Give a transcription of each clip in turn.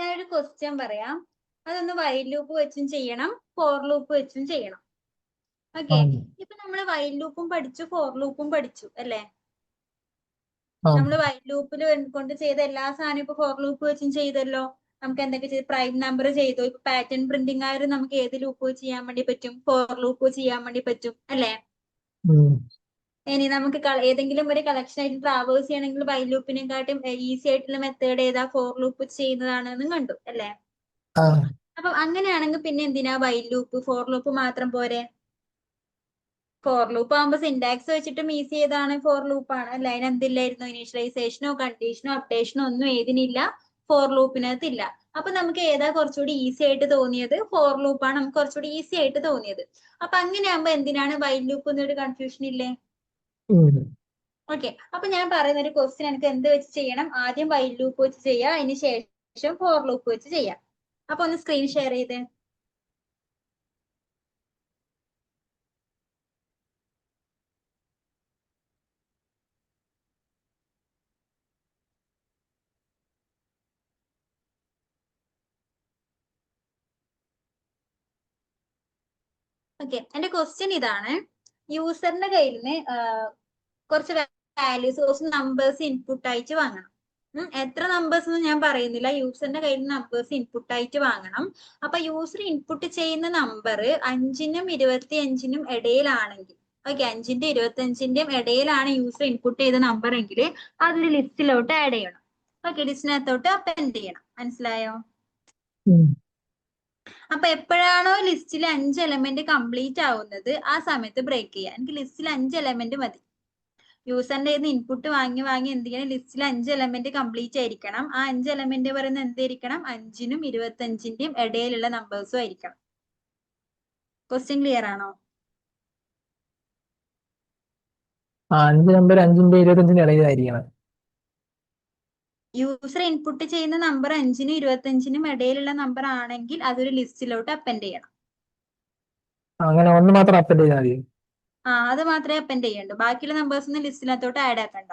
ഞാനൊരു ക്വസ്റ്റ്യൻ പറയാം. അതൊന്ന് വൈൽ ലൂപ്പ് വെച്ചും ചെയ്യണം, ഫോർ ലൂപ്പ് വെച്ചും ചെയ്യണം. ഓക്കെ, ഇപ്പൊ നമ്മള് വൈൽ ലൂപ്പും പഠിച്ചു, ഫോർ ലൂപ്പും പഠിച്ചു അല്ലേ? നമ്മൾ വൈൽ ലൂപ്പിൽ കൊണ്ട് ചെയ്ത എല്ലാ സാധനവും ഇപ്പൊ ഫോർ ലൂപ്പ് വെച്ചും ചെയ്തല്ലോ. നമുക്ക് എന്തൊക്കെ ചെയ്ത് പ്രൈം നമ്പർ ചെയ്തു. ഇപ്പൊ പാറ്റേൺ പ്രിന്റിംഗ് ആയാലും നമുക്ക് ഏത് ലൂപ്പ് ചെയ്യാൻ വേണ്ടി പറ്റും? ഫോർ ലൂപ്പ് ചെയ്യാൻ വേണ്ടി പറ്റും അല്ലേ? ഇനി നമുക്ക് ഏതെങ്കിലും ഒരു കളക്ഷൻ ആയിട്ട് ട്രാവേഴ്സ് ചെയ്യണമെങ്കിൽ വൈൽ ലൂപ്പിനെക്കാട്ടും ഈസി ആയിട്ടുള്ള മെത്തേഡ് ഏതാ? ഫോർ ലൂപ്പ് ചെയ്യുന്നതാണെന്നും കണ്ടു അല്ലേ? അപ്പൊ അങ്ങനെയാണെങ്കിൽ പിന്നെ എന്തിനാ വൈൽ ലൂപ്പ്? ഫോർ ലൂപ്പ് മാത്രം പോരെ? ഫോർ ലൂപ്പ് ആകുമ്പോൾ സിന്റാക്സ് വെച്ചിട്ടും ഈസി ചെയ്താണ് ഫോർ ലൂപ്പ് ആണ് അല്ലെ? അതിന് എന്തില്ലായിരുന്നു? ഇനീഷ്യലൈസേഷനോ കണ്ടീഷനോ അപ്ഡേഷനോ ഒന്നും ഏതിനില്ല, ഫോർ ലൂപ്പിനകത്ത് ഇല്ല. അപ്പൊ നമുക്ക് ഏതാ കുറച്ചുകൂടി ഈസി ആയിട്ട് തോന്നിയത്? ഫോർ ലൂപ്പ് ആണ് നമുക്ക് കുറച്ചുകൂടി ഈസി ആയിട്ട് തോന്നിയത്. അപ്പൊ അങ്ങനെയാകുമ്പോ എന്തിനാണ് വൈൽ ലൂപ്പ് എന്നൊരു കൺഫ്യൂഷൻ ഇല്ലേ? ഓക്കെ, അപ്പൊ ഞാൻ പറയുന്ന ഒരു ക്വസ്റ്റ്യൻ എനിക്ക് എന്ത് വെച്ച് ചെയ്യണം? ആദ്യം വൈൽ ലൂപ്പ് വെച്ച് ചെയ്യാം, അതിന് ശേഷം ഫോർ ലൂപ്പ് വെച്ച് ചെയ്യാം. അപ്പൊ ഒന്ന് സ്ക്രീൻ ഷെയർ ചെയ്തേ. ഓക്കെ, എന്റെ ക്വസ്റ്റ്യൻ ഇതാണ്. യൂസറിന്റെ കയ്യിൽ നിന്ന് കുറച്ച് വാല്യൂസ്, കുറച്ച് നമ്പേഴ്സ് ഇൻപുട്ട് ആയിട്ട് വാങ്ങണം. എത്ര നമ്പേഴ്സ് എന്ന് ഞാൻ പറയുന്നില്ല, യൂസറിന്റെ കയ്യിൽ നിന്ന് നമ്പേഴ്സ് ഇൻപുട്ട് ആയിട്ട് വാങ്ങണം. അപ്പൊ യൂസർ ഇൻപുട്ട് ചെയ്യുന്ന നമ്പർ 5നും 25നും ഇടയിലാണെങ്കിൽ, ഓക്കെ, 5ന്റെ 25ന്റെയും ഇടയിലാണ് യൂസർ ഇൻപുട്ട് ചെയ്ത നമ്പർ എങ്കിൽ അതൊരു ലിസ്റ്റിലോട്ട് ആഡ് ചെയ്യണം. ഓക്കെ, ലിസ്റ്റിനകത്തോട്ട് അപ്പൻഡ് ചെയ്യണം. മനസ്സിലായോ? അപ്പൊ എപ്പോഴാണോ ലിസ്റ്റിൽ 5 എലമെന്റ് കംപ്ലീറ്റ് ആവുന്നത് ആ സമയത്ത് ബ്രേക്ക് ചെയ്യാം. എനിക്ക് ലിസ്റ്റിൽ 5 എലമെന്റ് മതി. യൂസറിന്റെ ഇൻപുട്ട് വാങ്ങി എന്ത് ചെയ്യണം? ലിസ്റ്റിൽ 5 എലമെന്റ് കംപ്ലീറ്റ് ആയിരിക്കണം. ആ 5 എലമെന്റ് പറയുന്നത് എന്തായിരിക്കണം? 5നും 25ന്റെയും ഇടയിലുള്ള നമ്പേഴ്സും ആയിരിക്കണം. ക്വസ്റ്റ്യൻ ക്ലിയർ ആണോ? 5 നമ്പർ 5ന്റെ 25ന്റെ ഇടയിലായിരിക്കണം. യൂസർ ഇൻപുട്ട് ചെയ്യുന്ന നമ്പർ 5നും 25നും ഇടയിലുള്ള നമ്പർ ആണെങ്കിൽ അതൊരു ലിസ്റ്റിലോട്ട് അപ്പൻഡ് ചെയ്യണം. അങ്ങനെ ഒന്ന് മാത്രം അപ്പൻഡ് ചെയ്താൽ മതി. അത് മാത്രമേ അപ്പൻഡ് ചെയ്യണ്ടൂ. ബാക്കിയുള്ള നമ്പേഴ്സ് ഒന്നും ലിസ്റ്റിനകത്തോട്ട് ആഡ് ആക്കണ്ട.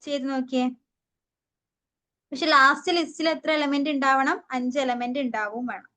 ചെയ്ത് നോക്കിയേ. പക്ഷെ ലാസ്റ്റ് ലിസ്റ്റിൽ എത്ര എലമെന്റ് ഉണ്ടാവണം? 5 എലമെന്റ് ഉണ്ടാവും വേണം.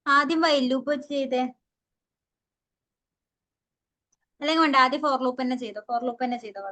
ആദ്യം വൈൽ ലൂപ്പ് വെച്ച് ചെയ്തേ, അല്ലെങ്കിൽ വേണ്ട ആദ്യം ഫോർ ലൂപ്പ് തന്നെ ചെയ്തോ. ഫോർ ലൂപ്പ് തന്നെ ചെയ്തോ.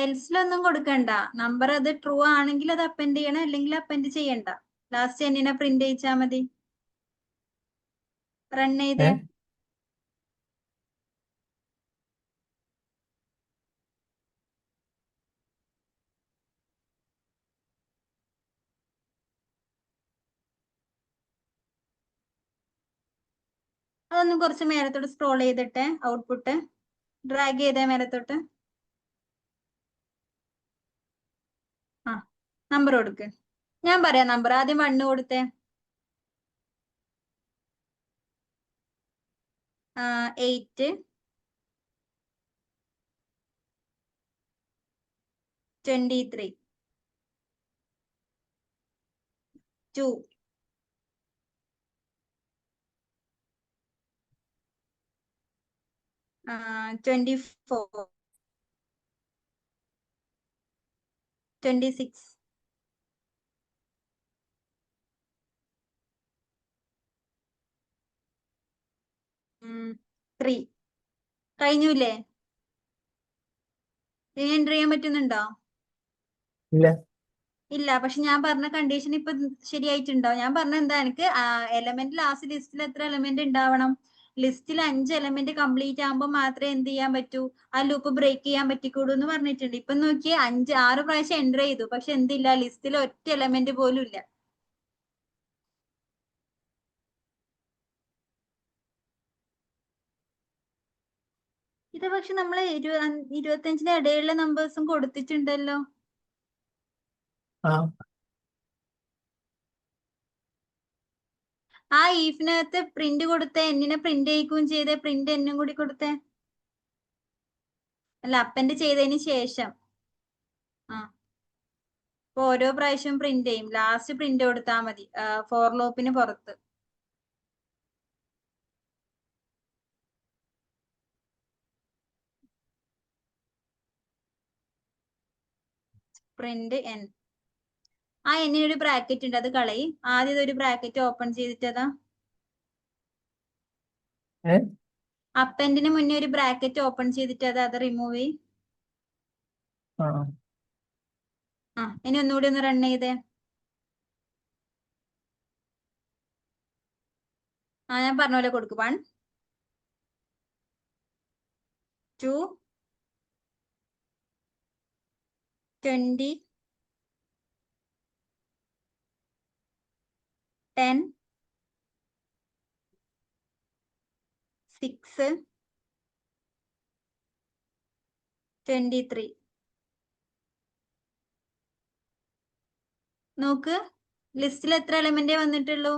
എൽസിലൊന്നും കൊടുക്കണ്ട. നമ്പർ അത് ട്രൂ ആണെങ്കിൽ അത് അപ്പൻഡ് ചെയ്യണം, അല്ലെങ്കിൽ അപ്പൻഡ് ചെയ്യണ്ട. ലാസ്റ്റ് എന്നിനെ പ്രിന്റ് ചെയ്യിച്ചാ മതി. റൺ ചെയ്തേ. അതൊന്നും കുറച്ച് മേലത്തോട്ട് സ്ക്രോൾ ചെയ്തിട്ട് ഔട്ട്പുട്ട് ഡ്രാഗ് ചെയ്തേ മേലത്തോട്ട്. ആ നമ്പർ കൊടുക്ക്. ഞാൻ പറയാം നമ്പർ. ആദ്യം 1 കൊടുത്തേ. 8 23 2 24 26 3. കഴിഞ്ഞൂല്ലേ? ഇനി എൻ്റർ ചെയ്യാൻ പറ്റുന്നുണ്ടോ? ഇല്ല. ഇല്ല. പക്ഷെ ഞാൻ പറഞ്ഞ കണ്ടീഷൻ ഇപ്പൊ ശരിയായിട്ടുണ്ടോ? ഞാൻ പറഞ്ഞ എന്താ, എനിക്ക് എലമെന്റ് ലാസ്റ്റ് ലിസ്റ്റിൽ എത്ര എലമെന്റ് ഉണ്ടാവണം? ലിസ്റ്റിൽ 5 എലമെന്റ് കംപ്ലീറ്റ് ആകുമ്പോൾ മാത്രമേ എന്ത് ചെയ്യാൻ പറ്റൂ, ആ ലൂപ്പ് ബ്രേക്ക് ചെയ്യാൻ പറ്റിക്കൂടൂ എന്ന് പറഞ്ഞിട്ടുണ്ട്. ഇപ്പൊ നോക്കിയേ 6 പ്രാവശ്യം എൻ്റർ ചെയ്തു, പക്ഷെ എന്തില്ല, ലിസ്റ്റിൽ ഒറ്റ എലമെന്റ് പോലും ഇല്ല. ഇത് പക്ഷെ നമ്മള് 25-ന് ഇടയിലുള്ള നമ്പേഴ്സും കൊടുത്തിട്ടുണ്ടല്ലോ. ആ ഈഫിനകത്ത് പ്രിന്റ് കൊടുത്ത എന്നിനെ പ്രിന്റ് ചെയ്യിക്കുകയും ചെയ്തേ, പ്രിന്റ് എന്നും കൂടി കൊടുത്തേ. അല്ല, അപ്പൻഡ് ചെയ്തതിന് ശേഷം. അപ്പൊ ഓരോ പ്രാവശ്യം പ്രിന്റ് ചെയ്യും. ലാസ്റ്റ് പ്രിന്റ് കൊടുത്താൽ മതി ഫോർ ലൂപ്പിന് പുറത്ത്. Print N. ആ എന്നിനൊരു ബ്രാക്കറ്റ് ഉണ്ട്, അത് കളയും. ആദ്യം ഒരു ബ്രാക്കറ്റ് ഓപ്പൺ ചെയ്തിട്ടതാ. അപ്പൻഡിന് മുന്നേ ഒരു ബ്രാക്കറ്റ് ഓപ്പൺ ചെയ്തിട്ട് അത് റിമൂവ് ചെയ്യും. ഇനി ഒന്നുകൂടി ഒന്ന് റൺ ചെയ്തേ. ഞാൻ പറഞ്ഞ പോലെ കൊടുക്കും. 1 2 20 10 6 23. നോക്ക്, ലിസ്റ്റിൽ എത്ര എലമെന്റേ വന്നിട്ടുള്ളൂ?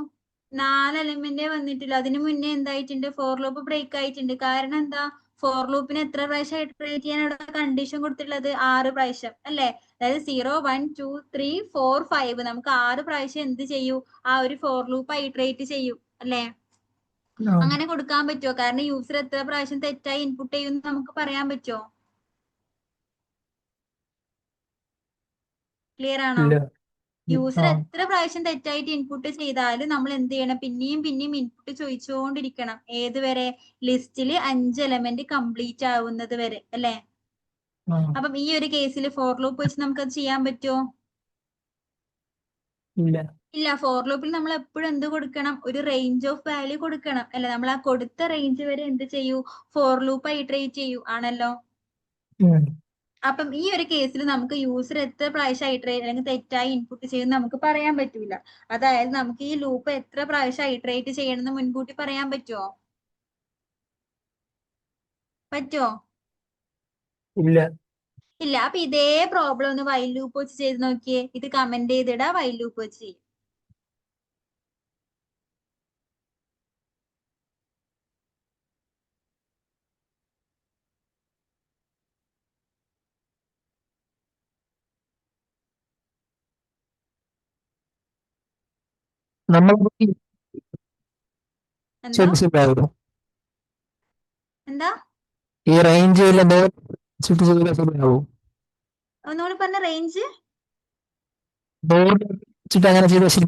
4 എലമെന്റേ വന്നിട്ടുള്ളൂ. അതിനു മുന്നേ എന്തായിട്ടുണ്ട്, ഫോർ ലൂപ്പ് ബ്രേക്ക് ആയിട്ടുണ്ട്. കാരണം എന്താ, ഫോർ ലൂപ്പിന് എത്ര പ്രാവശ്യം ഇറ്ററേറ്റ് ചെയ്യാൻ അവിടെ കണ്ടീഷൻ കൊടുത്തിട്ടുള്ളത്? 6 പ്രാവശ്യം അല്ലെ? അതായത് 0 1 2 3 4 5 നമുക്ക് 6 പ്രാവശ്യം എന്ത് ചെയ്യൂ, ആ ഒരു ഫോർ ലൂപ്പ് ഇറ്ററേറ്റ് ചെയ്യൂ അല്ലെ? അങ്ങനെ കൊടുക്കാൻ പറ്റുമോ? കാരണം യൂസർ എത്ര പ്രാവശ്യം തെറ്റായി ഇൻപുട്ട് ചെയ്യുമെന്ന് നമുക്ക് പറയാൻ പറ്റുമോ? ക്ലിയർ ആണോ? യൂസർ എത്ര പ്രാവശ്യം തെറ്റായിട്ട് ഇൻപുട്ട് ചെയ്താലും നമ്മൾ എന്ത് ചെയ്യണം, പിന്നെയും പിന്നെയും ഇൻപുട്ട് ചോദിച്ചുകൊണ്ടിരിക്കണം. ഏതുവരെ? ലിസ്റ്റിൽ 5 എലമെന്റ് കംപ്ലീറ്റ് ആവുന്നത് വരെ അല്ലെ? അപ്പം ഈ ഒരു കേസിൽ ഫോർ ലൂപ്പ് വെച്ച് നമുക്ക് അത് ചെയ്യാൻ പറ്റുമോ? ഇല്ല. ഫോർ ലൂപ്പിൽ നമ്മൾ എപ്പോഴും എന്ത് കൊടുക്കണം, ഒരു റേഞ്ച് ഓഫ് വാല്യൂ കൊടുക്കണം അല്ലെ? നമ്മൾ ആ കൊടുത്ത റേഞ്ച് വരെ എന്ത് ചെയ്യൂ, ഫോർ ലൂപ്പ് ഇറ്ററേറ്റ് ചെയ്യൂ ആണല്ലോ. അപ്പം ഈ ഒരു കേസിൽ നമുക്ക് യൂസർ എത്ര പ്രാവശ്യം ഇറ്ററേറ്റ് അല്ലെങ്കിൽ തെറ്റായി ഇൻപുട്ട് ചെയ്യുന്ന നമുക്ക് പറയാൻ പറ്റൂല. അതായത് നമുക്ക് ഈ ലൂപ്പ് എത്ര പ്രാവശ്യം ഇറ്ററേറ്റ് ചെയ്യണമെന്ന് മുൻകൂട്ടി പറയാൻ പറ്റുമോ? പറ്റുമോ? ഇല്ല. അപ്പൊ ഇതേ പ്രോബ്ലം ഒന്ന് വൈൽ ലൂപ്പ് വെച്ച് ചെയ്ത് നോക്കിയേ. ഇത് കമന്റ് ചെയ്തിടാ, വൈൽ ലൂപ്പ് വെച്ച് ചെയ്യും. എന്താ ഈ റേഞ്ച് ഒന്നുകൂടി പറഞ്ഞ, റേഞ്ച് അങ്ങനെ ചെയ്ത ശരി.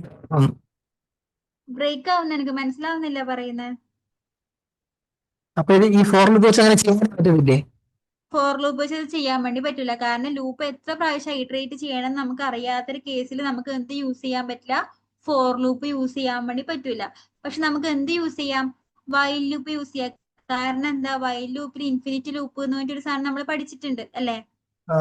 ബ്രേക്ക് ആവുന്ന എനിക്ക് മനസ്സിലാവുന്നില്ല പറയുന്നത്. അപ്പൊ ഇത് ഈ ഫോർ ലൂപ്പ് വെച്ച് അങ്ങനെ ചെയ്യാൻ പറ്റത്തില്ലേ? ഫോർ ലൂപ്പ് വെച്ച് അത് ചെയ്യാൻ വേണ്ടി പറ്റില്ല. കാരണം ലൂപ്പ് എത്ര പ്രാവശ്യം ഐട്രേറ്റ് ചെയ്യണം നമുക്ക് അറിയാത്തൊരു കേസിൽ നമുക്ക് എന്ത് യൂസ് ചെയ്യാൻ പറ്റില്ല, ഫോർ ലൂപ്പ് യൂസ് ചെയ്യാൻ വേണ്ടി പറ്റൂല. പക്ഷെ നമുക്ക് എന്ത് യൂസ് ചെയ്യാം, വൈൽ ലൂപ്പ് യൂസ് ചെയ്യാം. കാരണം എന്താ, വൈൽ ലൂപ്പിൽ ഇൻഫിനിറ്റ് ലൂപ്പ് എന്ന് പറഞ്ഞൊരു സാധനം നമ്മൾ പഠിച്ചിട്ടുണ്ട് അല്ലെ. ആ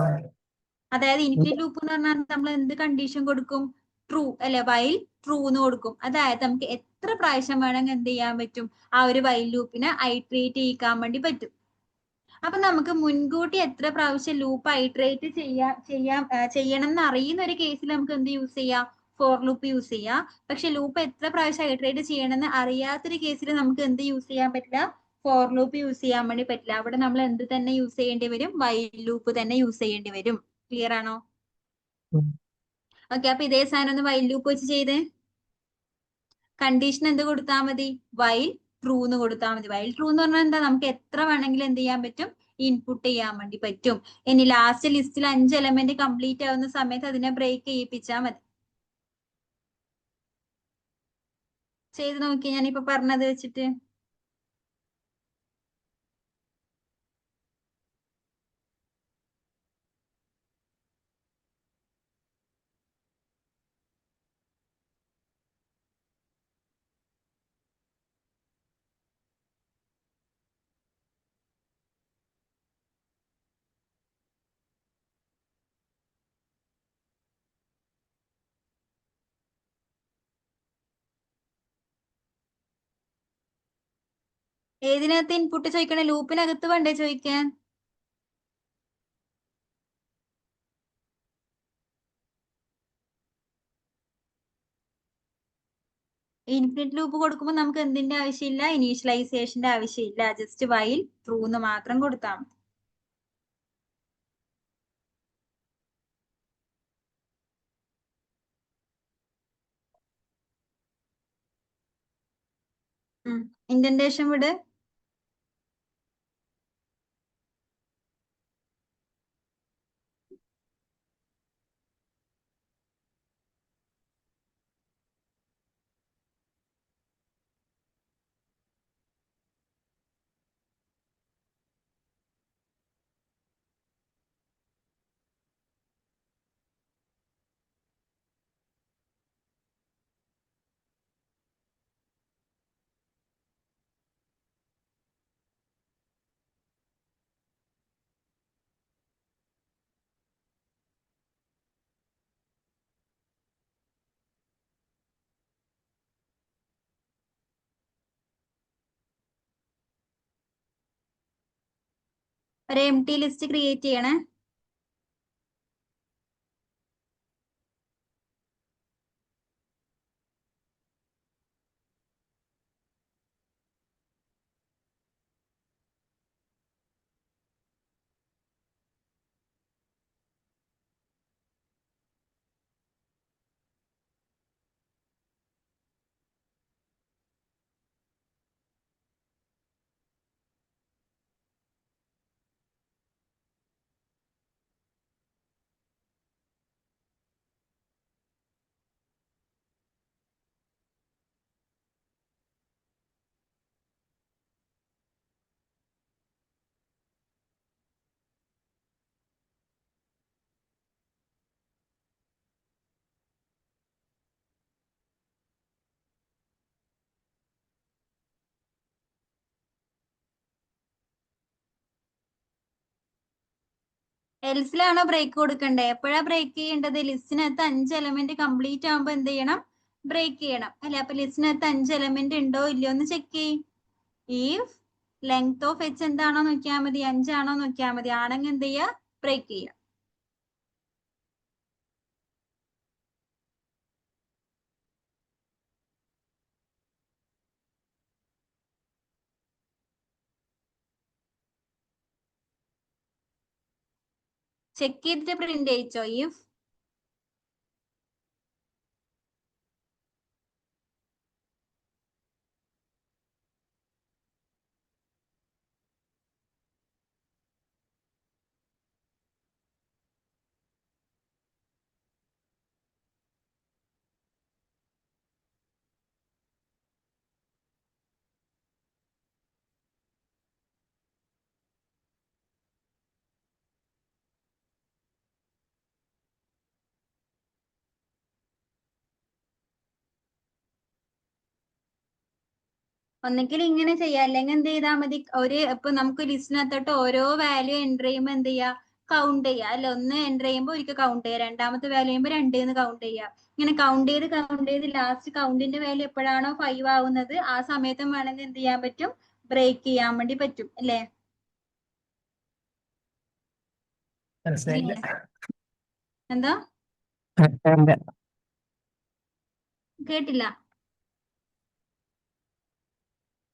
അതായത് ഇൻഫിനിറ്റ് ലൂപ്പ് എന്ന് പറഞ്ഞാൽ നമ്മൾ എന്ത് കണ്ടീഷൻ കൊടുക്കും, ട്രൂ അല്ലെ, വൈൽ ട്രൂ എന്ന് കൊടുക്കും. അതായത് നമുക്ക് എത്ര പ്രാവശ്യം വേണമെങ്കിൽ എന്ത് ചെയ്യാൻ പറ്റും, ആ ഒരു വൈൽ ലൂപ്പിനെ ഐട്രേറ്റ് ചെയ്യിക്കാൻ വേണ്ടി പറ്റും. അപ്പൊ നമുക്ക് മുൻകൂട്ടി എത്ര പ്രാവശ്യം ലൂപ്പ് ഐട്രേറ്റ് ചെയ്യണം എന്ന് അറിയുന്ന ഒരു കേസിൽ നമുക്ക് എന്ത് യൂസ് ചെയ്യാം, ഫോർ ലൂപ്പ് യൂസ് ചെയ്യാം. പക്ഷെ ലൂപ്പ് എത്ര പ്രാവശ്യം ഐട്രേറ്റ് ചെയ്യണമെന്ന് അറിയാത്തൊരു കേസിൽ നമുക്ക് എന്ത് യൂസ് ചെയ്യാൻ പറ്റില്ല, ഫോർ ലൂപ്പ് യൂസ് ചെയ്യാൻ വേണ്ടി പറ്റില്ല. അവിടെ നമ്മൾ എന്ത് തന്നെ യൂസ് ചെയ്യേണ്ടി വരും, വൈൽ ലൂപ്പ് തന്നെ യൂസ് ചെയ്യേണ്ടി വരും. ക്ലിയർ ആണോ? ഓക്കെ, അപ്പൊ ഇതേ സാധനം ഒന്ന് വൈൽ ലൂപ്പ് വെച്ച് ചെയ്തേ. കണ്ടീഷൻ എന്ത് കൊടുത്താൽ മതി, വൈൽ ട്രൂ എന്ന് കൊടുത്താൽ മതി. വൈൽ ട്രൂ എന്ന് പറഞ്ഞാൽ എന്താ, നമുക്ക് എത്ര വേണമെങ്കിലും എന്ത് ചെയ്യാൻ പറ്റും, ഇൻപുട്ട് ചെയ്യാൻ വേണ്ടി പറ്റും. ഇനി ലാസ്റ്റ് ലിസ്റ്റിൽ 5 എലമെന്റ് കംപ്ലീറ്റ് ആവുന്ന സമയത്ത് അതിനെ ബ്രേക്ക് ചെയ്യിപ്പിച്ചാൽ മതി. ചെയ്ത് നോക്കി ഞാനിപ്പോ പറഞ്ഞത് വെച്ചിട്ട്. ഏതിനകത്ത് ഇൻപുട്ട് ചോദിക്കണേ, ലൂപ്പിനകത്ത് വേണ്ടേ ചോദിക്കാൻ? ഇൻഫിനിറ്റ് ലൂപ്പ് കൊടുക്കുമ്പോൾ നമുക്ക് എന്തിന്റെ ആവശ്യമില്ല, ഇനീഷ്യലൈസേഷന്റെ ആവശ്യമില്ല. ജസ്റ്റ് വൈൽ ട്രൂ എന്ന് മാത്രം കൊടുത്താൽ മതി. ഇൻഡന്റേഷൻ വിട്. ഒരു എം ടി ലിസ്റ്റ് ക്രിയേറ്റ് ചെയ്യണേ. എൽസിലാണോ ബ്രേക്ക് കൊടുക്കണ്ടേ? എപ്പോഴാ ബ്രേക്ക് ചെയ്യേണ്ടത്, ലിസ്റ്റിനകത്ത് 5 എലമെന്റ് കംപ്ലീറ്റ് ആകുമ്പോ എന്ത് ചെയ്യണം, ബ്രേക്ക് ചെയ്യണം അല്ലെ. അപ്പൊ ലിസ്റ്റിനകത്ത് 5 എലമെന്റ് ഉണ്ടോ ഇല്ലയോ എന്ന് ചെക്ക് ചെയ്യും. ഇഫ് ലെങ്ത് ഓഫ് എച്ച് എന്താണോ നോക്കിയാൽ മതി, 5 ആണോ നോക്കിയാൽ മതി. ആണെങ്കിൽ എന്ത് ചെയ്യുക, ബ്രേക്ക് ചെയ്യുക. ചെക്ക് ചെയ്തിട്ട് പ്രിന്റ് ചെയ്യിച്ചോ. ഇഫ് ഒന്നെങ്കിൽ ഇങ്ങനെ ചെയ്യാം, അല്ലെങ്കിൽ എന്ത് ചെയ്താൽ മതി, ഇപ്പൊ നമുക്ക് ലിസ്റ്റിനകത്തോട്ട് ഓരോ വാല്യൂ എൻ്റർ ചെയ്യുമ്പോൾ എന്ത് ചെയ്യാ, കൗണ്ട് ചെയ്യാം അല്ലെ. ഒന്ന് എൻ്റർ ചെയ്യുമ്പോൾ ഒരിക്കൽ കൗണ്ട് ചെയ്യാം, രണ്ടാമത്തെ വാല്യൂ ചെയ്യുമ്പോൾ 2 എന്ന് കൗണ്ട് ചെയ്യാം. ഇങ്ങനെ കൗണ്ട് ചെയ്ത് ലാസ്റ്റ് കൗണ്ടിന്റെ വാല്യൂ എപ്പോഴാണോ 5 ആവുന്നത് ആ സമയത്തും വേണമെങ്കിൽ എന്ത് ചെയ്യാൻ പറ്റും, ബ്രേക്ക് ചെയ്യാൻ വേണ്ടി പറ്റും അല്ലേ. മനസ്സിലായില്ല. എന്താ ഇല്ല. കേട്ടില്ല,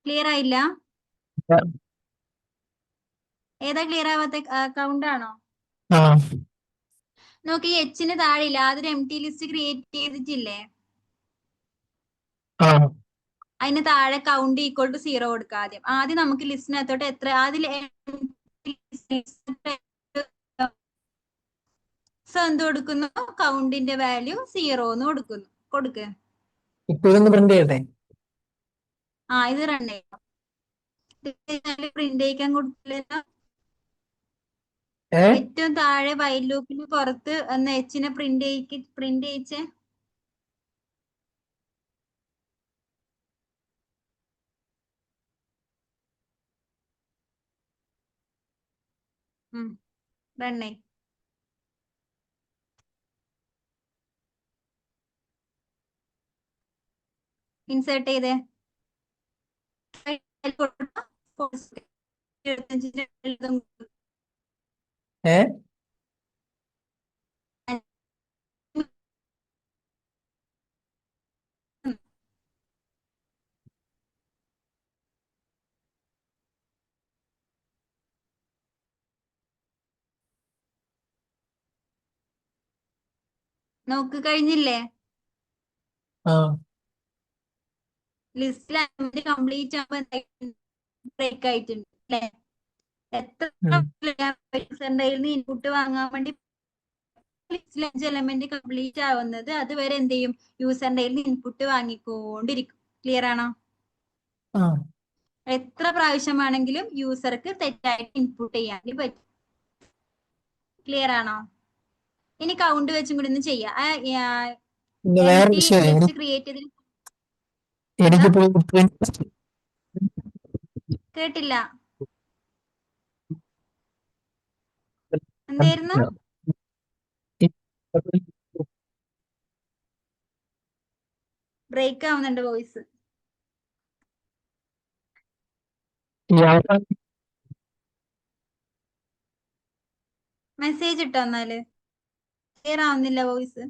ക്ലിയർ ആയില്ല. ഏതാ ക്ലിയർ ആവാത്ത, കൗണ്ട് ആണോ? ആ നോക്കി, എച്ചിന് താഴെയില്ല, അതൊരു എം ടി ലിസ്റ്റ് ക്രിയേറ്റ് ചെയ്തിട്ടില്ലേ, ആ അതിന് താഴെ കൗണ്ട് ഈക്വൽ ടു 0 കൊടുക്കുക. ആദ്യം നമുക്ക് ലിസ്റ്റിനകത്തോട്ട് എത്ര അതിൽ എന്ത് കൊടുക്കുന്നു, കൗണ്ടിന്റെ വാല്യൂ 0 എന്ന് കൊടുക്കുക. ഇപ്പൊ ഇതൊന്ന് പ്രിന്റ് ചെയ്യട്ടെ. ഇത് റൺ ചെയ്യാം. പ്രിന്റ് ചെയ്യിക്കാൻ കൊടുത്തില്ല. ഏറ്റവും താഴെ വൈൽ ലൂപ്പിന് പുറത്ത് ഒന്ന് എച്ചിനെ പ്രിന്റ് ചെയ്യിച്ചേ. റൺ ചെയ്. ഇൻസേർട്ട് ചെയ്തേ. നോക്ക്, കഴിഞ്ഞില്ലേ? ലിസ്റ്റിൽ കംപ്ലീറ്റ് ആകുമ്പോൾ ബ്രേക്ക് ആയിട്ടുണ്ട് അല്ലെ. എത്ര ഇൻപുട്ട് വാങ്ങാൻ വേണ്ടി ലിസ്റ്റിൽ 5 എലമെന്റ് കംപ്ലീറ്റ് ആവുന്നത് അതുവരെ എന്ത് ചെയ്യും, യൂസറിന്റെ ഇൻപുട്ട് വാങ്ങിക്കൊണ്ടിരിക്കും. ക്ലിയർ ആണോ? എത്ര പ്രാവശ്യമാണെങ്കിലും യൂസർക്ക് തെറ്റായിട്ട് ഇൻപുട്ട് ചെയ്യാൻ പറ്റും. ക്ലിയർ ആണോ? ഇനി കൗണ്ട് വെച്ചും കൂടി ഒന്ന് ചെയ്യാം. ക്രിയേറ്റ് ചെയ്ത് കേട്ടില്ല, എന്തായിരുന്നു? ബ്രേക്ക് ആവുന്നുണ്ട് വോയിസ്. മെസ്സേജ് ഇട്ടോ, എന്നാല് ക്ലിയർ ആവുന്നില്ല വോയിസ്.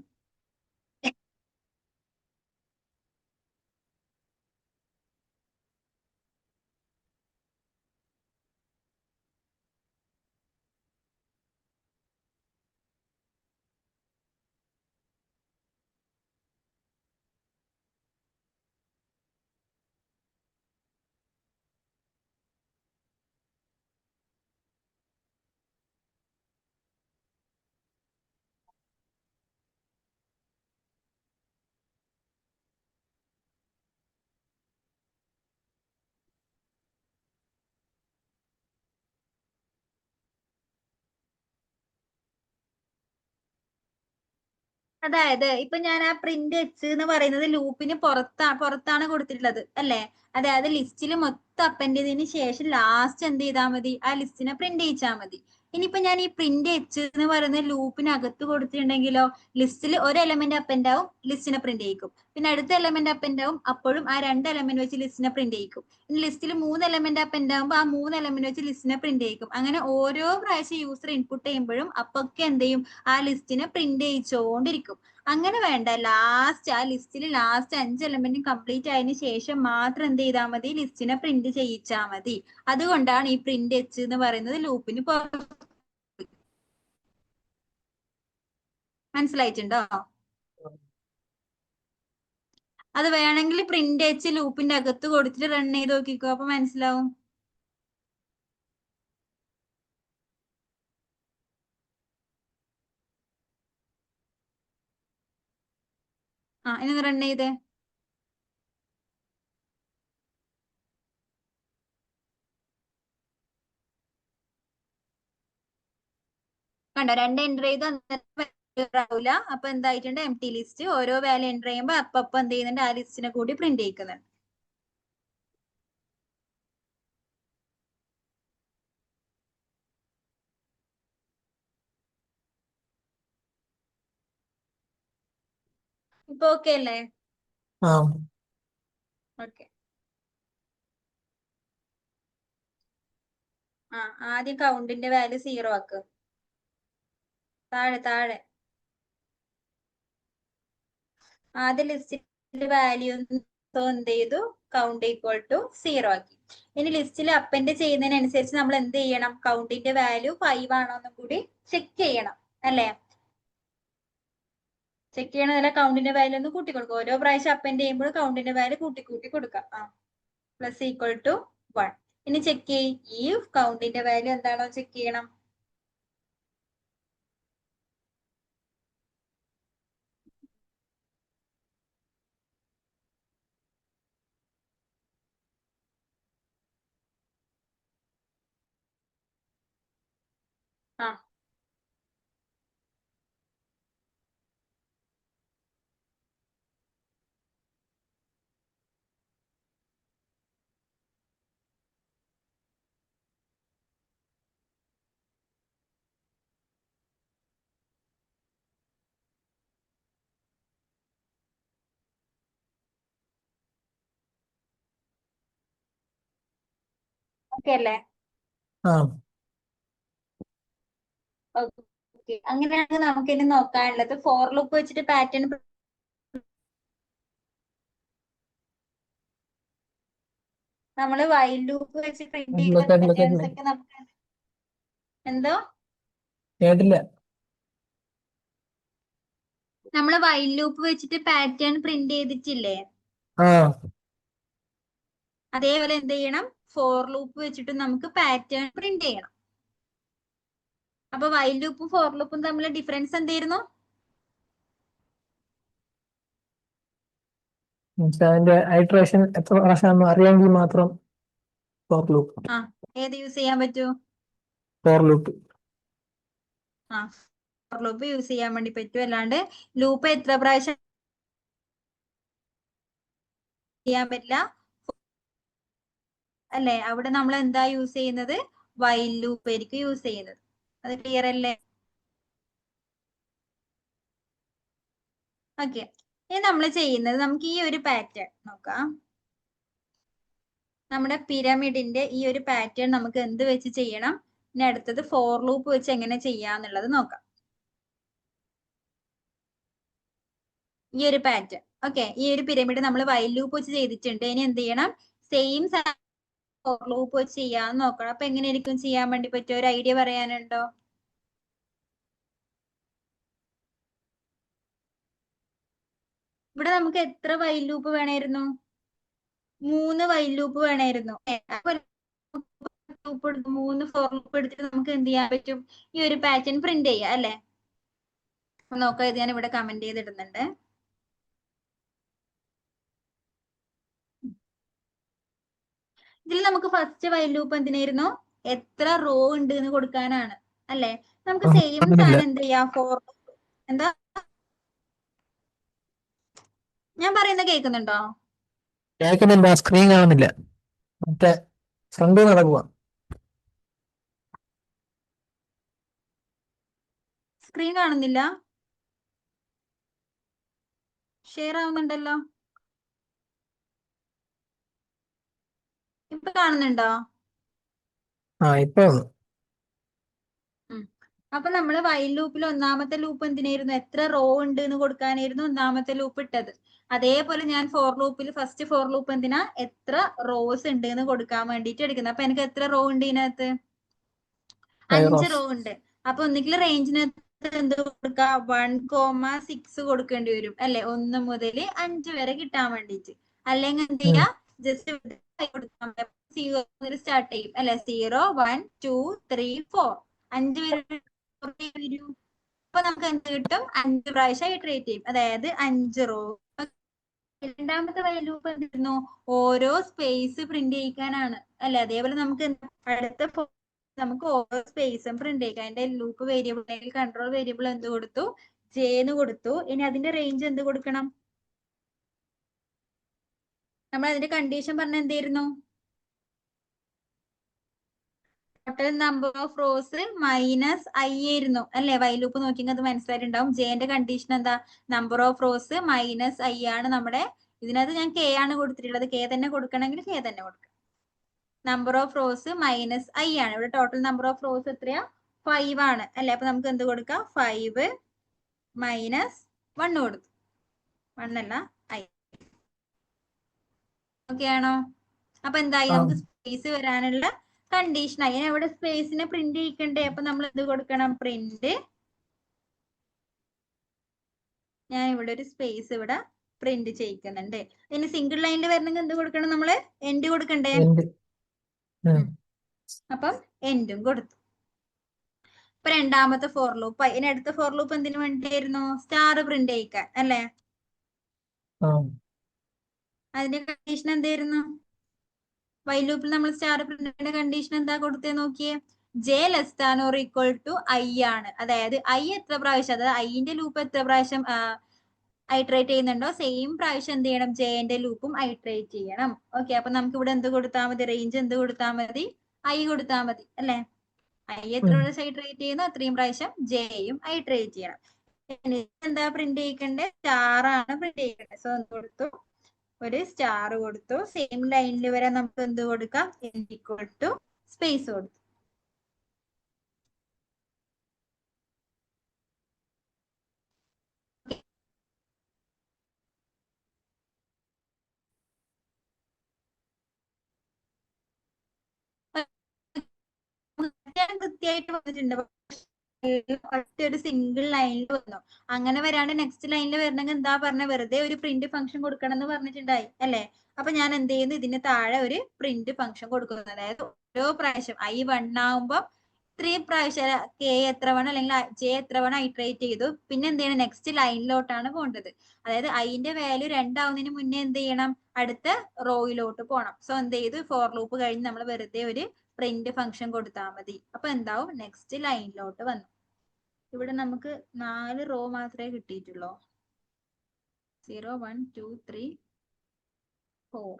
അതായത് ഇപ്പൊ ഞാൻ ആ പ്രിന്റ് എച്ച് എന്ന് പറയുന്നത് ലൂപ്പിന് പുറത്താണ് കൊടുത്തിട്ടുള്ളത് അല്ലെ. അതായത് ലിസ്റ്റിൽ മൊത്തം അപ്പൻഡ് ചെയ്തതിന് ശേഷം ലാസ്റ്റ് എന്ത് ചെയ്താൽ മതി, ആ ലിസ്റ്റിനെ പ്രിന്റ് ചെയ്യിച്ചാൽ മതി. ഇനിയിപ്പോ ഞാൻ ഈ പ്രിന്റ് എച്ച് എന്ന് പറയുന്ന ലൂപ്പിനകത്ത് കൊടുത്തിട്ടുണ്ടെങ്കിലോ, ലിസ്റ്റിൽ ഒരു എലമെന്റ് അപ്പൻഡ് ആവും, ലിസ്റ്റിനെ പ്രിന്റ് ചെയ്യിക്കും. പിന്നെ അടുത്ത എലമെന്റ് അപ്പൻഡ് ആവും, അപ്പോഴും ആ 2 എലമെന്റ് വെച്ച് ലിസ്റ്റിനെ പ്രിന്റ് ചെയ്യിക്കും. ഇനി ലിസ്റ്റിൽ 3 എലമെന്റ് അപ്പൻഡ് ആവുമ്പോൾ ആ 3 എലമെന്റ് വെച്ച് ലിസ്റ്റിനെ പ്രിന്റ് ചെയ്യിക്കും. അങ്ങനെ ഓരോ പ്രാവശ്യം യൂസർ ഇൻപുട്ട് ചെയ്യുമ്പോഴും അപ്പൊക്കെ എന്ത് ചെയ്യും, ആ ലിസ്റ്റിനെ പ്രിന്റ് ചെയ്യിച്ചുകൊണ്ടിരിക്കും. അങ്ങനെ വേണ്ട, ആ ലിസ്റ്റിൽ ലാസ്റ്റ് 5 എലമെന്റും കംപ്ലീറ്റ് ആയതിനു ശേഷം മാത്രം എന്ത് ചെയ്താൽ മതി, ലിസ്റ്റിനെ പ്രിന്റ് ചെയ്യിച്ചാൽ മതി. അതുകൊണ്ടാണ് ഈ പ്രിന്റ് എച്ച് എന്ന് പറയുന്നത് ലൂപ്പിന് മനസ്സിലായിട്ടുണ്ടോ? അത് വേണമെങ്കിൽ പ്രിന്റ് എച്ച് ലൂപ്പിന്റെ അകത്ത് കൊടുത്തിട്ട് റൺ ചെയ്ത് നോക്കിക്കോ, അപ്പൊ മനസ്സിലാവും. ഇനി റൺ ചെയ്തേ. കണ്ടോ, 2 എൻ്റർ ചെയ്ത് ആവില്ല. അപ്പൊ എന്തായിട്ടുണ്ട്, എം ടി ലിസ്റ്റ്. ഓരോ വാല്യൂ എൻ്റർ ചെയ്യുമ്പോൾ അപ്പൊ എന്ത് ചെയ്യുന്നുണ്ട്, ആ ലിസ്റ്റിനെ കൂടി പ്രിന്റ് ചെയ്യിക്കുന്നുണ്ട്. ഇപ്പൊ ഓക്കെ അല്ലേ? ആ ഓക്കെ. ആദ്യം കൗണ്ടിന്റെ വാല്യൂ 0 ആക്ക്. താഴെ താഴെ ആദ്യ ലിസ്റ്റിന്റെ വാല്യൂ എന്ത് ചെയ്തു? കൗണ്ട് ഈക്വൽ ടു 0 ആക്കി. ഇനി ലിസ്റ്റിൽ അപ്പൻഡ് ചെയ്യുന്നതിനനുസരിച്ച് നമ്മൾ എന്ത് ചെയ്യണം? കൗണ്ടിന്റെ വാല്യൂ 5 ആണോ എന്നും കൂടി ചെക്ക് ചെയ്യണം അല്ലേ? ചെക്ക് ചെയ്യണതല്ല, കൗണ്ടിന്റെ വാല്യൂ ഒന്ന് കൂട്ടി കൊടുക്കുക. ഓരോ പ്രാവശ്യം അപ്പൻഡ് ചെയ്യുമ്പോൾ കൗണ്ടിന്റെ വാല്യൂ കൂട്ടി കൂട്ടി കൊടുക്കാം. Plus equal to 1. ഇനി ചെക്ക് ചെയ്യും, ഈ കൗണ്ടിന്റെ വാല്യൂ എന്താണോ ചെക്ക് ചെയ്യണം. ഓക്കെ അല്ലേ? ആ ഓക്കെ, അങ്ങനെയാണെങ്കിൽ നമുക്ക് ഇനി നോക്കാനുള്ളത് ഫോർ ലൂപ്പ് വെച്ചിട്ട് പാറ്റേൺ നമ്മള് വൈൽ ലൂപ്പ് വെച്ച് പ്രിന്റ് കേട്ടില്ല ചെയ്യുന്ന കേട്ടില്ല പാറ്റേൺസ് കേട്ടില്ല ഒക്കെ നമുക്ക് എന്തോ കേട്ടില്ല. നമ്മള് വൈൽ ലൂപ്പ് വെച്ചിട്ട് പാറ്റേൺ പ്രിന്റ് ചെയ്തിട്ടില്ലേ? ആ അതേപോലെ എന്ത് ചെയ്യണം? ഫോർ ലൂപ്പ് വെച്ചിട്ട് നമുക്ക് പാറ്റേൺ പ്രിന്റ് ചെയ്യണം. അപ്പൊ വൈൽ ലൂപ്പും ഫോർ ലൂപ്പും തമ്മിലുള്ള ഡിഫറൻസ് എന്തായിരുന്നു? അതിന്റെ ഐട്രേഷൻ എത്ര പ്രാവശ്യം അറിയാമെങ്കിൽ മാത്രം ഫോർ ലൂപ്പ്. ഏത് യൂസ് ചെയ്യാൻ പറ്റൂ? For loop. For loop use ചെയ്യാൻ വേണ്ടി പറ്റും. അല്ലാണ്ട് ലൂപ്പ് എത്ര പ്രാവശ്യം ചെയ്യാൻ പറ്റില്ല അല്ലെ? അവിടെ നമ്മൾ എന്താ യൂസ് ചെയ്യുന്നത്? വൈൽ ലൂപ്പ് ആയിരിക്കും യൂസ് ചെയ്യുന്നത്. അത് ക്ലിയർ അല്ലേ? ഓക്കെ, ഇനി നമ്മൾ ചെയ്യുന്നത്, നമുക്ക് ഈ ഒരു പാറ്റേൺ നോക്കാം. നമ്മുടെ പിരമിഡിന്റെ ഈ ഒരു പാറ്റേൺ നമുക്ക് എന്ത് വെച്ച് ചെയ്യണം? ഇനി അടുത്തത് ഫോർ ലൂപ്പ് വെച്ച് എങ്ങനെ ചെയ്യാന്നുള്ളത് നോക്കാം. ഈ ഒരു പാറ്റേൺ, ഓക്കെ, ഈ ഒരു പിരമിഡ് നമ്മൾ വൈൽ ലൂപ്പ് വെച്ച് ചെയ്തിട്ടുണ്ട്. ഇനി എന്ത് ചെയ്യണം? സെയിം ഫോർ ലൂപ്പ് വെച്ച് ചെയ്യാന്ന് നോക്കണം. അപ്പൊ എങ്ങനെയായിരിക്കും ചെയ്യാൻ വേണ്ടി പറ്റുക? ഒരു ഐഡിയ പറയാനുണ്ടോ? ഇവിടെ നമുക്ക് എത്ര വൈൽ ലൂപ്പ് വേണമായിരുന്നു? 3 വൈൽ ലൂപ്പ് വേണമായിരുന്നു. ലൂപ്പ് എടുത്ത് 3 ഫോർ ലൂപ്പ് എടുത്തിട്ട് നമുക്ക് എന്ത് ചെയ്യാൻ പറ്റും? ഈ ഒരു പാറ്റേൺ പ്രിന്റ് ചെയ്യാം അല്ലെ? നോക്കാം, ഇത് ഞാൻ ഇവിടെ കമന്റ് ചെയ്തിടുന്നുണ്ട്. ഇതിൽ നമുക്ക് ഫസ്റ്റ് വൈൽ ലൂപ്പ് എന്തിനായിരുന്നു? എത്ര റോ ഉണ്ട് എന്ന് കൊടുക്കാനാണ് അല്ലെ? നമുക്ക് സെയിം സാധനം എന്ത് ചെയ്യാം? ഫോർ എന്താ ഞാൻ പറയുന്നത് കേൾക്കുന്നുണ്ടോ? കേൾക്കുന്നില്ല, സ്ക്രീൻ കാണുന്നില്ല. മറ്റേ ഫ്രണ്ട് നടക്കുക. സ്ക്രീൻ കാണുന്നില്ല? ഷെയർ ആവുന്നുണ്ടല്ലോ. ഇപ്പൊ കാണുന്നുണ്ടോ? ഇപ്പൊ അപ്പൊ നമ്മള് വൈൽ ലൂപ്പിൽ ഒന്നാമത്തെ ലൂപ്പ് എന്തിനായിരുന്നു? എത്ര റോ ഉണ്ട് എന്ന് കൊടുക്കാനായിരുന്നു ഒന്നാമത്തെ ലൂപ്പ് ഇട്ടത്. അതേപോലെ ഞാൻ ഫോർ ലൂപ്പിൽ ഫസ്റ്റ് ഫോർ ലൂപ്പ് എന്തിനാ? എത്ര റോസ് ഉണ്ട് എന്ന് കൊടുക്കാൻ വേണ്ടിട്ട് എടുക്കുന്നത്. അപ്പൊ എനിക്ക് എത്ര റോ ഉണ്ട് ഇതിനകത്ത്? 5 റോ ഉണ്ട്. അപ്പൊ ഒന്നുകിൽ റേഞ്ചിനകത്ത് എന്ത് കൊടുക്കുക? 1,6 കൊടുക്കേണ്ടി വരും അല്ലെ? 1 മുതൽ 5 വരെ കിട്ടാൻ വേണ്ടിട്ട്. അല്ലെങ്കിൽ എന്ത് ചെയ്യാ? ജസ്റ്റ് സ്റ്റാർട്ട് ചെയ്യും അല്ലെ? 0, 1, 2, 3, 4 5 വരെ വരൂ. അപ്പൊ നമുക്ക് എന്ത് കിട്ടും? 5 പ്രാവശ്യം ഇറ്ററേറ്റ് ചെയ്യും, അതായത് 5 റോ. രണ്ടാമത്തെ വൈൽ ലൂപ്പ് എന്തായിരുന്നു? ഓരോ സ്പേസ് പ്രിന്റ് ചെയ്യിക്കാനാണ് അല്ലെ? അതേപോലെ നമുക്ക് അടുത്ത നമുക്ക് ഓരോ സ്പേസും പ്രിന്റ് ചെയ്യിക്കാം. അതിന്റെ ലൂപ്പ് വേരിയബിൾ അല്ലെങ്കിൽ കൺട്രോൾ വേരിയബിൾ എന്ത് കൊടുത്തു? ജെ എന്ന് കൊടുത്തു. ഇനി അതിന്റെ റേഞ്ച് എന്ത് കൊടുക്കണം? നമ്മൾ അതിന്റെ കണ്ടീഷൻ പറഞ്ഞ എന്തായിരുന്നു? Total number of rows minus I ആയിരുന്നു അല്ലെ? വൈൽ ലൂപ്പ് നോക്കിയെങ്കിൽ അത് മനസ്സിലായിട്ടുണ്ടാവും. ജെന്റെ കണ്ടീഷൻ എന്താ? Number of rows minus I ആണ് നമ്മുടെ. ഇതിനകത്ത് ഞാൻ കെ ആണ് കൊടുത്തിട്ടുള്ളത്. കെ തന്നെ കൊടുക്കണമെങ്കിൽ കെ തന്നെ കൊടുക്കാം. Number of rows minus I ആണ്. ഇവിടെ ടോട്ടൽ നമ്പർ ഓഫ് റോസ് എത്രയാ? 5 ആണ് അല്ലെ? അപ്പൊ നമുക്ക് എന്ത് കൊടുക്കാം? 5 മൈനസ് 1 കൊടുത്തു. 1 അല്ല ഐ. ഓക്കെ ആണോ? അപ്പൊ എന്തായി? നമുക്ക് സ്പേസ് വരാനുള്ള കണ്ടീഷൻ ആയി. ഇവിടെ സ്പേസിനെ പ്രിന്റ് ചെയ്യിക്കണ്ടേ? അപ്പൊ നമ്മൾ എന്ത് കൊടുക്കണം? പ്രിന്റ്. ഞാൻ ഇവിടെ ഒരു സ്പേസ് ഇവിടെ പ്രിന്റ് ചെയ്യിക്കുന്നുണ്ട്. ഇനി സിംഗിൾ ലൈനിൽ വരണമെങ്കിൽ എന്ത് കൊടുക്കണം? നമ്മള് എൻഡ് കൊടുക്കണ്ടേ? അപ്പം എൻഡും കൊടുത്തു. ഇപ്പൊ രണ്ടാമത്തെ ഫോർ ലൂപ്പ്. ഇനി അടുത്ത ഫോർ ലൂപ്പ് എന്തിനു വേണ്ടിയായിരുന്നു? സ്റ്റാർ പ്രിന്റ് ചെയ്യിക്കാൻ അല്ലെ? അതിന്റെ കണ്ടീഷൻ എന്തായിരുന്നു? വൈൽ ലൂപ്പിൽ നമ്മൾ സ്റ്റാർ പ്രിന്റിന്റെ കണ്ടീഷൻ എന്താ കൊടുത്തേ നോക്കിയേ? J less than or equal to I ആണ്. അതായത് ഐ എത്ര പ്രാവശ്യം, അതായത് ഐന്റെ ലൂപ്പ് എത്ര പ്രാവശ്യം ഐട്രേറ്റ് ചെയ്യുന്നുണ്ടോ സെയിം പ്രാവശ്യം എന്ത് ചെയ്യണം? ജെന്റെ ലൂപ്പും ഐട്രേറ്റ് ചെയ്യണം. ഓക്കെ, അപ്പൊ നമുക്ക് ഇവിടെ എന്ത് കൊടുത്താൽ മതി? റേഞ്ച് എന്ത് കൊടുത്താൽ മതി? ഐ കൊടുത്താൽ മതി അല്ലെ? ഐ എത്ര പ്രാവശ്യം ഐട്രേറ്റ് ചെയ്യുന്നു അത്രയും പ്രാവശ്യം ജെയും ഐട്രേറ്റ് ചെയ്യണം. എന്താ പ്രിന്റ് ചെയ്യിക്കണ്ടേ? സ്റ്റാർ ആണ് പ്രിന്റ് ചെയ്യിക്കണ്ടേ. സോ എന്ത് കൊടുത്തു? ഒരു സ്റ്റാർ കൊടുത്തു. സെയിം ലൈനിൽ വരെ നമുക്ക് എന്ത് കൊടുക്കാം? ഈക്വൽ ടു സ്പേസ് കൊടുത്തു. കൃത്യമായിട്ട് വന്നിട്ടുണ്ട്. ഒറ്റ ഒരു സിംഗിൾ ലൈനിൽ വന്നു. അങ്ങനെ വരാണ്ട് നെക്സ്റ്റ് ലൈനിൽ വരണമെങ്കിൽ എന്താ പറഞ്ഞ? വെറുതെ ഒരു പ്രിന്റ് ഫംഗ്ഷൻ കൊടുക്കണം എന്ന് പറഞ്ഞിട്ടുണ്ടായി അല്ലെ? അപ്പൊ ഞാൻ എന്ത് ചെയ്യുന്നു? ഇതിന് താഴെ ഒരു പ്രിന്റ് ഫംഗ്ഷൻ കൊടുക്കുന്നു. അതായത് ഓരോ പ്രാവശ്യം ഐ 1 ആവുമ്പോ ഇത്രയും പ്രാവശ്യം കെ എത്ര വേണം അല്ലെങ്കിൽ ജെ എത്ര വേണം ഐട്രേറ്റ് ചെയ്തു. പിന്നെ എന്ത് ചെയ്യണം? നെക്സ്റ്റ് ലൈനിലോട്ടാണ് പോകേണ്ടത്. അതായത് ഐന്റെ വാല്യൂ 2 ആവുന്നതിന് മുന്നേ എന്ത് ചെയ്യണം? അടുത്ത റോയിലോട്ട് പോകണം. സോ എന്ത് ചെയ്തു? ഫോർ ലൂപ്പ് കഴിഞ്ഞ് നമ്മൾ വെറുതെ ഒരു പ്രിന്റ് ഫംഗ്ഷൻ കൊടുത്താൽ മതി. അപ്പൊ എന്താവും? നെക്സ്റ്റ് ലൈനിലോട്ട് വന്നു. ഇവിടെ നമുക്ക് 4 റോ മാത്രമേ കിട്ടിയിട്ടുള്ളൂ. 0 1 2 3 4.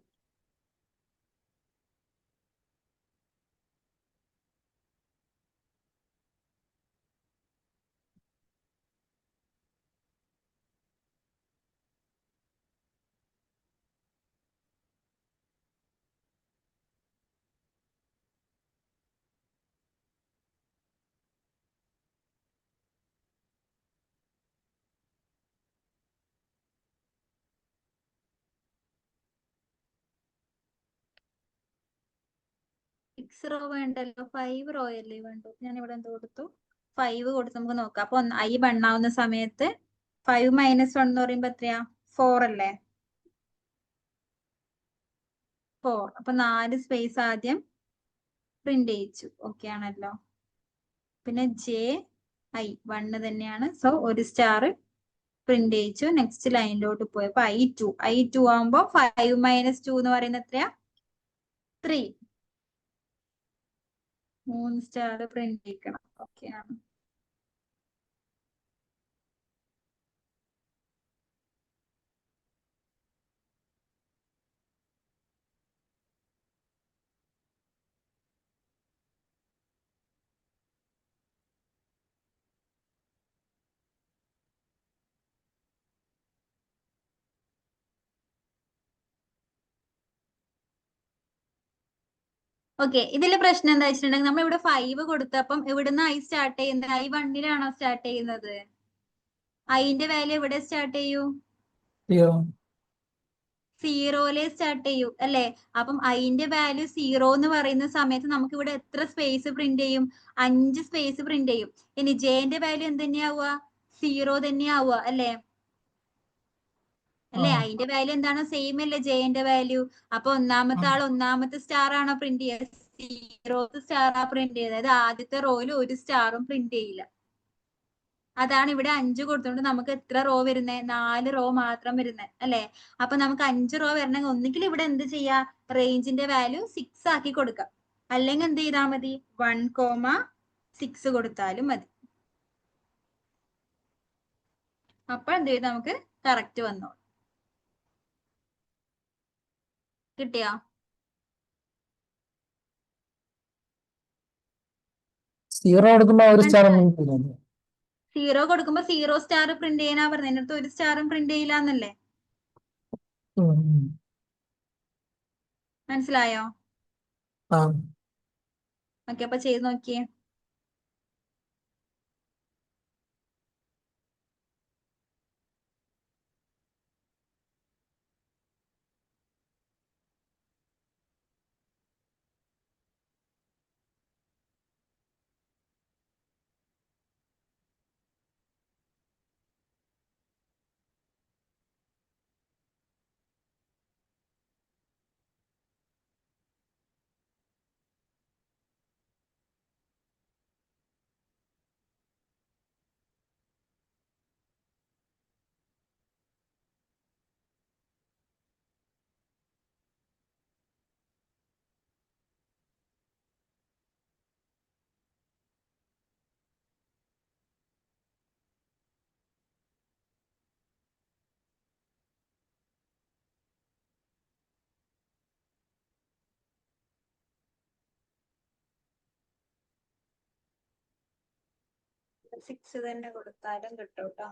സിക്സ് റോ വേണ്ടല്ലോ, 5 റോ അല്ലേ വേണ്ടു. ഞാൻ ഇവിടെ എന്ത് കൊടുത്തു? 5 കൊടുത്ത് നമുക്ക് നോക്കാം. അപ്പൊ ഐ 1 ആവുന്ന സമയത്ത് 5 മൈനസ് 1 എന്ന് പറയുമ്പോ എത്രയാ? 4 അല്ലേ? 4. അപ്പൊ 4 സ്പേസ് ആദ്യം പ്രിന്റ് ചെയ്യിച്ചു. ഓക്കെ ആണല്ലോ. പിന്നെ ജെ ഐ 1 തന്നെയാണ്. സോ ഒരു സ്റ്റാർ പ്രിന്റ് ചെയ്യിച്ചു. നെക്സ്റ്റ് ലൈനിലോട്ട് പോയപ്പോ I2 ആവുമ്പോ 5 മൈനസ് 2 എന്ന് പറയുന്നത് എത്രയാ? 3. 3 സ്റ്റാർ പ്രിന്റ് ചെയ്യിക്കണം. ഓക്കെ ആണ്. ഓക്കെ, ഇതിലെ പ്രശ്നം എന്താ വെച്ചിട്ടുണ്ടെങ്കിൽ നമ്മൾ ഇവിടെ 5 കൊടുത്തപ്പം ഇവിടുന്ന് ഐ സ്റ്റാർട്ട് ചെയ്യുന്നത് ഐ 1 സ്റ്റാർട്ട് ചെയ്യുന്നത്? ഐന്റെ വാല്യൂ എവിടെ സ്റ്റാർട്ട് ചെയ്യൂ? 0 സ്റ്റാർട്ട് ചെയ്യൂ അല്ലെ? അപ്പം ഐന്റെ വാല്യൂ 0 എന്ന് പറയുന്ന സമയത്ത് നമുക്ക് ഇവിടെ എത്ര സ്പേസ് പ്രിന്റ് ചെയ്യും? 5 സ്പേസ് പ്രിന്റ് ചെയ്യും. ഇനി ജെന്റെ വാല്യൂ എന്ത് തന്നെയാവുക? 0 തന്നെയാവുക അല്ലെ? അല്ലെ? അതിന്റെ വാല്യൂ എന്താണ്? സെയിം അല്ലേ ജെന്റെ വാല്യൂ? അപ്പൊ ഒന്നാമത്തെ ആൾ ഒന്നാമത്തെ സ്റ്റാർ ആണോ പ്രിന്റ് ചെയ്യുക? 0th സ്റ്റാർ ആ പ്രിന്റ് ചെയ്യുന്നത്. അതായത് ആദ്യത്തെ റോയിൽ ഒരു സ്റ്റാറും പ്രിന്റ് ചെയ്യില്ല. അതാണ് ഇവിടെ 5 കൊടുത്തോണ്ട് നമുക്ക് എത്ര റോ വരുന്നേ? 4 റോ മാത്രം വരുന്നേ അല്ലെ? അപ്പൊ നമുക്ക് 5 റോ വരണമെങ്കിൽ ഒന്നുകിൽ ഇവിടെ എന്ത് ചെയ്യാ? റേഞ്ചിന്റെ വാല്യൂ 6 ആക്കി കൊടുക്കാം. അല്ലെങ്കിൽ എന്ത് ചെയ്താൽ മതി? 1,6 കൊടുത്താലും മതി. അപ്പൊ എന്ത് ചെയ്ത് നമുക്ക് കറക്റ്റ് വന്നോ? കിട്ടിയോ? സീറോ കൊടുക്കുമ്പോ ഒരു സ്റ്റാർ മനസ്സിലായോ? സീറോ കൊടുക്കുമ്പോ സീറോ സ്റ്റാർ പ്രിന്റ് ചെയ്യാനാ പറഞ്ഞത്. എന്റെ അടുത്ത് ഒരു സ്റ്റാറും പ്രിന്റ് ചെയ്യില്ലാന്നല്ലേ. മനസ്സിലായോ? ആ ഓക്കെ, അപ്പൊ ചെയ്ത് നോക്കിയേ. സിക്സ് തന്നെ കൊടുത്താലും കിട്ടും കേട്ടോ.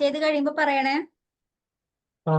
ചെയ്ത് കഴിയുമ്പോ പറയണേ. ആ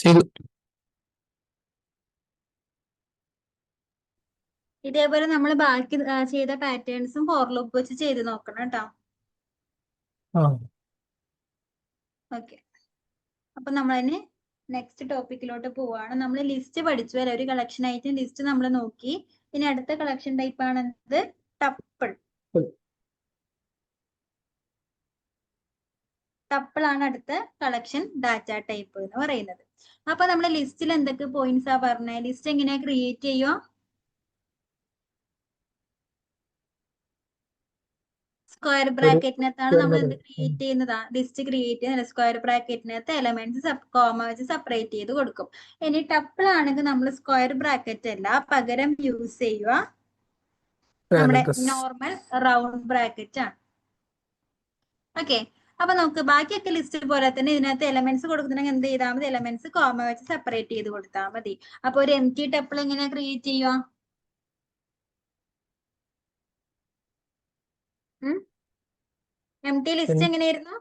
ചെയ്തു. ഇതേപോലെ നമ്മൾ ബാക്കി ചെയ്ത പാറ്റേൺസും ഫോർ ലൂപ്പ് വെച്ച് ചെയ്ത് നോക്കണം കേട്ടോ. ആ ഓക്കെ, അപ്പൊ നമ്മളതിന് നെക്സ്റ്റ് ടോപ്പിക്കിലോട്ട് പോവാണ്. നമ്മൾ ലിസ്റ്റ് പഠിച്ചു അല്ലെ, ഒരു കളക്ഷൻ ഐറ്റം ലിസ്റ്റ് നമ്മൾ നോക്കി. ഇനി അടുത്ത കളക്ഷൻ ടൈപ്പ് ആണ് എന്ത്? ടപ്പിൾ. ടപ്പിൾ ആണ് അടുത്ത കളക്ഷൻ ഡാറ്റ ടൈപ്പ് എന്ന് പറയുന്നത്. അപ്പൊ നമ്മുടെ ലിസ്റ്റിൽ എന്തൊക്കെ പോയിന്റ്സ് ആ പറഞ്ഞത്? ലിസ്റ്റ് എങ്ങനെയാ ക്രിയേറ്റ് ചെയ്യുക? സ്ക്വയർ ബ്രാക്കറ്റിനകത്താണ് നമ്മൾ എന്ത് ക്രിയേറ്റ് ചെയ്യുന്നതാ? ലിസ്റ്റ് ക്രിയേറ്റ് ചെയ്യുന്നത്. സ്ക്വയർ ബ്രാക്കറ്റിനകത്ത് എലമെന്റ്സ് കോമ വെച്ച് സെപ്പറേറ്റ് ചെയ്ത് കൊടുക്കും. ഇനി ടപ്പിൾ ആണെങ്കിൽ നമ്മൾ സ്ക്വയർ ബ്രാക്കറ്റ് അല്ല, പകരം യൂസ് ചെയ്യുക നമ്മുടെ നോർമൽ റൗണ്ട് ബ്രാക്കറ്റ് ആണ്. ഓക്കെ, അപ്പൊ നമുക്ക് ബാക്കിയൊക്കെ ലിസ്റ്റ് പോലെ തന്നെ ഇതിനകത്ത് എലമെന്റ്സ് കൊടുക്കുന്നുണ്ടെങ്കിൽ എന്ത് ചെയ്താൽ മതി? എലമെന്റ്സ് കോമ വെച്ച് സെപ്പറേറ്റ് ചെയ്ത് കൊടുത്താൽ മതി. അപ്പൊ ഒരു എം ടി ടപ്പിൾ എങ്ങനെ ക്രിയേറ്റ് ചെയ്യുക? എം ടി ലിസ്റ്റ് എങ്ങനെയായിരുന്നു?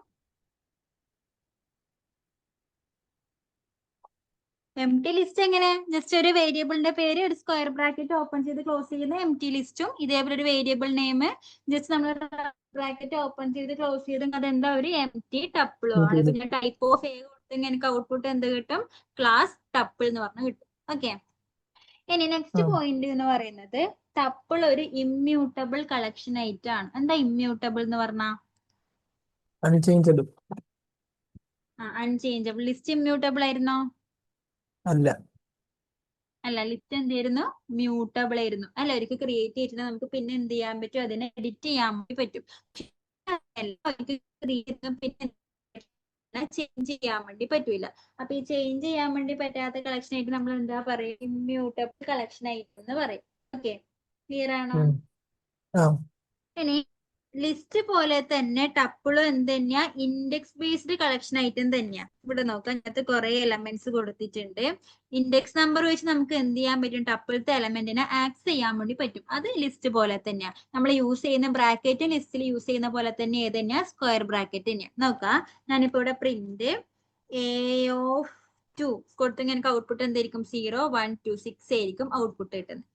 എം ടി ലിസ്റ്റ് എങ്ങനെ? ജസ്റ്റ് ഒരു വേരിയബിളിന്റെ പേര്, ഒരു സ്ക്വയർ ബ്രാക്കറ്റ് ഓപ്പൺ ചെയ്ത് ക്ലോസ് ചെയ്യുന്ന എം ടി ലിസ്റ്റും, ഇതേപോലെ ഒരു വേരിയബിൾ നെയിം ജസ്റ്റ് നമ്മൾ ബ്രാക്കറ്റ് ഓപ്പൺ ചെയ്ത് ക്ലോസ് ചെയ്ത് അതെന്താ? ഒരു എം ടി ടപ്പിളും ആണ്. പിന്നെ ടൈപ്പ് ഓഫ് എ കൊടുത്തെങ്കിൽ എനിക്ക് ഔട്ട്പുട്ട് എന്ത് കിട്ടും? ക്ലാസ് ടപ്പിൾ എന്ന് പറഞ്ഞ് കിട്ടും. ഓക്കെ, ഇനി നെക്സ്റ്റ് പോയിന്റ് എന്ന് പറയുന്നത് ടപ്പിൾ ഒരു ഇമ്മ്യൂട്ടബിൾ കളക്ഷൻ ഐറ്റം ആണ്. എന്താ ഇമ്മ്യൂട്ടബിൾ എന്ന് പറഞ്ഞാ? അൺചേഞ്ചബിൾ. അൺചേഞ്ചബിൾ. ലിസ്റ്റ് ഇമ്മ്യൂട്ടബിൾ ആയിരുന്നോ? അല്ല, അല്ല, ലിസ്റ്റ് എന്തായിരുന്നു? മ്യൂട്ടബിൾ ആയിരുന്നു അല്ല. ഒരിക്കൽ ക്രിയേറ്റ് ചെയ്തിട്ട് നമുക്ക് പിന്നെ എന്ത് ചെയ്യാൻ പറ്റും? അതിനെ എഡിറ്റ് ചെയ്യാൻ പറ്റും. പിന്നെ ചേഞ്ച് ചെയ്യാൻ വേണ്ടി പറ്റൂല. അപ്പൊ ഈ ചേഞ്ച് ചെയ്യാൻ വേണ്ടി പറ്റാത്ത കളക്ഷൻ ആയിട്ട് നമ്മൾ എന്താ പറയുക, ഇമ്മ്യൂട്ടബിൾ കളക്ഷൻ ആയിട്ട് എന്ന് പറയും. ഓക്കെ, ക്ലിയർ ആണോ? ഇനി ലിസ്റ്റ് പോലെ തന്നെ ടപ്പിളും എന്ത് തന്നെയാ, ഇൻഡെക്സ് ബേസ്ഡ് കളക്ഷൻ ഐറ്റം തന്നെയാ. ഇവിടെ നോക്കാം, അതിനകത്ത് കുറെ എലമെന്റ്സ് കൊടുത്തിട്ടുണ്ട്. ഇൻഡെക്സ് നമ്പർ വെച്ച് നമുക്ക് എന്ത് ചെയ്യാൻ പറ്റും, ടപ്പിളത്തെ എലമെന്റിനെ ആക്സസ് ചെയ്യാൻ വേണ്ടി പറ്റും. അത് ലിസ്റ്റ് പോലെ തന്നെയാ. നമ്മൾ യൂസ് ചെയ്യുന്ന ബ്രാക്കറ്റ് ലിസ്റ്റിൽ യൂസ് ചെയ്യുന്ന പോലെ തന്നെ ഏത് തന്നെയാ, സ്ക്വയർ ബ്രാക്കറ്റ് തന്നെയാ. നോക്കാം, ഞാനിപ്പോ ഇവിടെ പ്രിന്റ് A(2) കൊടുത്തെങ്കിൽ എനിക്ക് ഔട്ട്പുട്ട് എന്തായിരിക്കും, 0 1 2 6 ആയിരിക്കും ഔട്ട്പുട്ട് കിട്ടുന്നത്.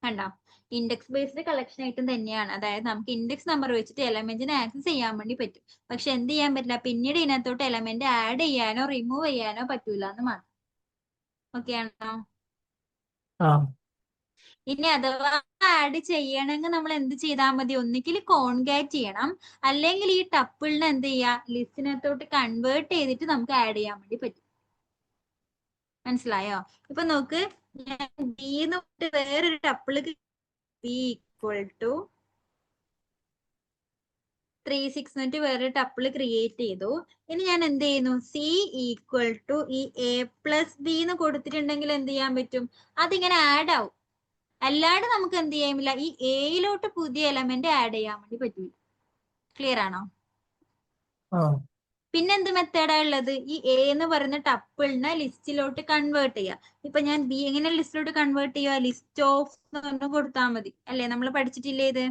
കണ്ടോ, ഇൻഡെക്സ് ബേസ്ഡ് കളക്ഷൻ ഐറ്റം തന്നെയാണ്. അതായത് നമുക്ക് ഇൻഡെക്സ് നമ്പർ വെച്ചിട്ട് എലമെന്റിനെ ആക്സസ് ചെയ്യാൻ വേണ്ടി പറ്റും. പക്ഷെ എന്ത് ചെയ്യാൻ പറ്റില്ല, പിന്നീട് ഇതിനകത്തോട്ട് എലമെന്റ് ആഡ് ചെയ്യാനോ റിമൂവ് ചെയ്യാനോ പറ്റൂല എന്ന് മാത്രം. ഓക്കെ ആണോ? ഇനി അഥവാ ആഡ് ചെയ്യണമെങ്കിൽ നമ്മൾ എന്ത് ചെയ്താൽ മതി, ഒന്നുകിൽ കോൺകാറ്റ് ചെയ്യണം, അല്ലെങ്കിൽ ഈ ടപ്പിളിനെ എന്ത് ചെയ്യാ, ലിസ്റ്റിനകത്തോട്ട് കൺവേർട്ട് ചെയ്തിട്ട് നമുക്ക് ആഡ് ചെയ്യാൻ വേണ്ടി പറ്റും. മനസ്സിലായോ? ഇപ്പൊ നോക്ക്, ഞാൻ ബി എന്ന് പറഞ്ഞിട്ട് വേറൊരു ടപ്പിള് ബി ഈക്വൽ ടു 3 6 എന്നിട്ട് വേറൊരു ടപ്പിള് ക്രിയേറ്റ് ചെയ്തു. ഇനി ഞാൻ എന്ത് ചെയ്യുന്നു, സി ഈക്വൽ ടു ഈ എ പ്ലസ് ബി എന്ന് കൊടുത്തിട്ടുണ്ടെങ്കിൽ എന്ത് ചെയ്യാൻ പറ്റും, അതിങ്ങനെ ആഡ് ആവും. അല്ലാണ്ട് നമുക്ക് എന്ത് ചെയ്യാമില്ല, ഈ എയിലോട്ട് പുതിയ എലമെന്റ് ആഡ് ചെയ്യാൻ വേണ്ടി പറ്റൂല. ക്ലിയർ ആണോ? പിന്നെ എന്ത് മെത്തേഡാ ഉള്ളത്, ഈ എ എന്ന് പറയുന്ന ടപ്പിളിനെ ലിസ്റ്റിലോട്ട് കൺവേർട്ട് ചെയ്യുക. ഇപ്പൊ ഞാൻ ബി എങ്ങനെ ലിസ്റ്റിലോട്ട് കൺവേർട്ട് ചെയ്യുക, ലിസ്റ്റ് ഓഫ് കൊടുത്താൽ മതി അല്ലേ, നമ്മൾ പഠിച്ചിട്ടില്ലേ ഇത്.